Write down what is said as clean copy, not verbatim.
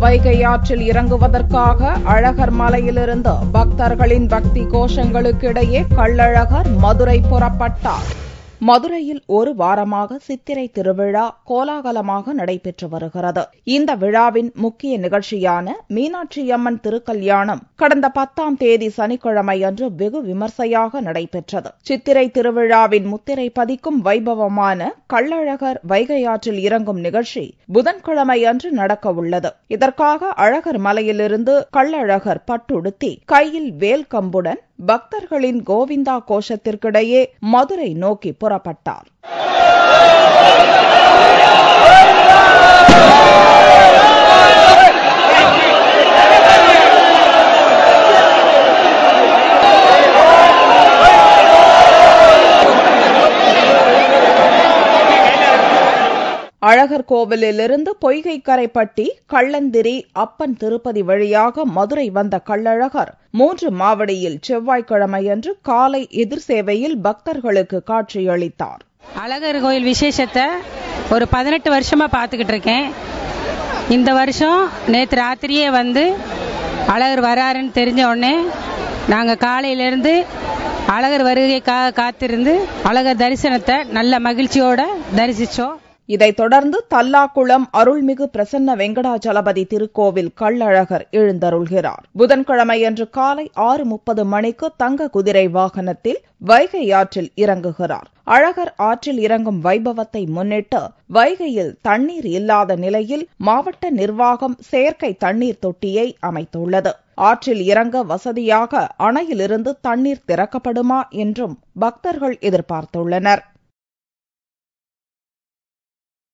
வைகை ஆற்றில் இறங்குவதற்காக அழகர் மலையிலிருந்து பக்தர்களின் பக்தி கோஷங்களுக்கிடையே கள்ளழகர் மதுரை புறப்பட்டார். மதுரையில் ஒரு வாரமாக சித்திரை திருவிழா கோலாகலமாக நடைபெற்று வருகிறது. இந்த விழாவின் முக்கிய நிகழ்ச்சியான மீனாட்சியம்மன் திருக்கல்யாணம் கடந்த 10ஆம் தேதி சனிக்கிழமை அன்று வெகு விமர்சையாக நடைபெற்றது. சித்திரை திருவிழாவின் முத்திரை பதிக்கும் வைபவமான கள்ளழகர் வைகை ஆற்றில் இறங்கும் நிகழ்ச்சி புதன்கிழமை அன்று நடக்க உள்ளது. இதற்காக அழகர் மலையிலிருந்து கள்ளழகர் பட்டுடுத்தி கையில் வேல் கம்புடன் பக்தர்களின் கோவிந்தா கோஷத்திற்கிடையே மதுரை நோக்கி புறப்பட்டார். அழகர் கோவிலிலிருந்து பொய்கைக்கரைப்பட்டி, கள்ளந்திரி, அப்பன் திருப்பதி வழியாக மதுரை வந்த கள்ளழகர் 3 மாவடியில் செவ்வாய்க்கிழமையன்று காலை எதிர் சேவையில் பக்தர்களுக்கு காட்சியளித்தார். அழகர் கோயில் விசேஷத்தை ஒரு 18 வருஷமா பார்த்துக்கிட்டு இருக்கேன். இந்த வருஷம் நேற்று ராத்திரியே வந்து அழகர் வராருன்னு தெரிஞ்ச உடனே நாங்கள் காலையிலேருந்து அழகர் வருகைக்காக காத்திருந்து அழகர் தரிசனத்தை நல்ல மகிழ்ச்சியோட தரிசித்தோம். இதைத் தொடர்ந்து தல்லாக்குளம் அருள்மிகு பிரசன்ன வெங்கடாஜலபதி திருக்கோவில் கள்ளழகர் எழுந்தருள்கிறார். புதன்கிழமையன்று காலை 6:30 மணிக்கு தங்க குதிரை வாகனத்தில் வைகை ஆற்றில் இறங்குகிறார். அழகர் ஆற்றில் இறங்கும் வைபவத்தை முன்னிட்டு வைகையில் தண்ணீர் இல்லாத நிலையில் மாவட்ட நிர்வாகம் செயற்கை தண்ணீர் தொட்டியை அமைத்துள்ளது. ஆற்றில் இறங்க வசதியாக அணையிலிருந்து தண்ணீர் திறக்கப்படுமா என்றும் பக்தர்கள் எதிர்பார்த்துள்ளனர்.